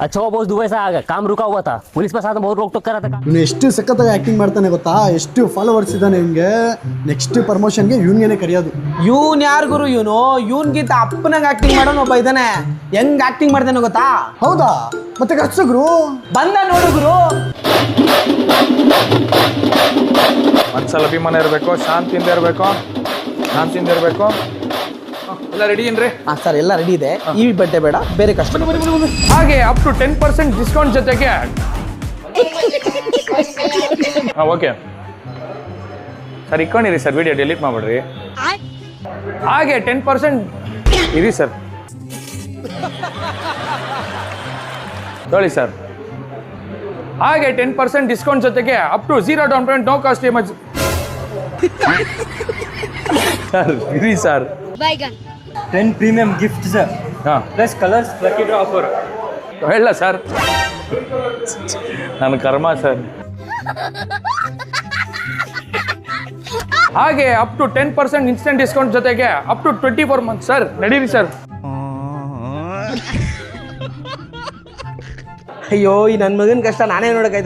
अच्छा वो बहुत दुबई से आ गया, काम रुका हुआ था, पुलिस के साथ बहुत रोक टोक करा था। ಇವನು ಎಷ್ಟು ಸಖತ್ತಾಗಿ ಆ್ಯಕ್ಟಿಂಗ್ ಮಾಡ್ತಾನೆ ಗೊತ್ತಾ, ಎಷ್ಟು ಫಾಲೋವರ್ಸ್ ಇದ್ದಾನೆ ಇವನಿಗೆ. ನೆಕ್ಸ್ಟ್ ಪ್ರಮೋಷನ್ಗೆ ಇವನಿಗೆ ಕರೆಯೋದು. ಇವನ್ ಯಾರು ಗುರು ಇವನು? ಇವನ್ಗಿಂತ ಅಪ್ಪನಾಗ ಆಕ್ಟಿಂಗ್ ಮಾಡೋನು ಒಬ್ಬ ಇದ್ದಾನೆ. ಹೆಂಗ್ ಆಕ್ಟಿಂಗ್ ಮಾಡ್ತಾನೆ ಗೊತ್ತಾ? ಹೌದಾ? ಮತ್ತೆ ಕರ್ಸಗ್ರು ಬಂದ ನೋಡು ಗುರು. ಮನ್ಸಲ್ಲಿ ಅಭಿಮಾನ ಇರಬೇಕು, ಶಾಂತಿಯಿಂದ ಇರಬೇಕು. ಎಲ್ಲ ರೆಡಿ ಏನ್ರಿ? ಹಾಂ ಸರ್, ಎಲ್ಲ ರೆಡಿ ಇದೆ. ಈ ಬಟ್ಟೆ ಬೇಡ, ಬೇರೆ ಕಷ್ಟ. ಹಾಗೆ ಅಪ್ ಟು 10% ಡಿಸ್ಕೌಂಟ್ ಜೊತೆಗೆ ಓಕೆ ಸರ್, ಇಕ್ಕೊಂಡಿರಿ ಸರ್, ವಿಡಿಯೋ ಡಿಲೀಟ್ ಮಾಡ್ಬಿಡ್ರಿ. ಹಾಗೆ 10% ಇರಿ ಸರ್, ಹೇಳಿ ಸರ್. ಹಾಗೆ 10% ಡಿಸ್ಕೌಂಟ್ ಜೊತೆಗೆ up to 0 down payment, no cost EMI. Sir ಇರಿ ಸರ್. 10 premium gifts sir, ಹಾಂ plus colors lucky draw offer. ಹೇಳ ಸರ್, ನನ್ನ ಕರ್ಮ ಸರ್. ಹಾಗೆ ಅಪ್ ಟು 10% ಇನ್ಸ್ಟೆಂಟ್ ಡಿಸ್ಕೌಂಟ್ ಜೊತೆಗೆ ಅಪ್ ಟು 24 ಮಂತ್. ಸರ್ ನಡೀರಿ ಸರ್. ಅಯ್ಯೋ, ಈ ನನ್ನ ಮಗನ ಕಷ್ಟ ನಾನೇ ನೋಡಕ್ಕಾಯ್ತಾ?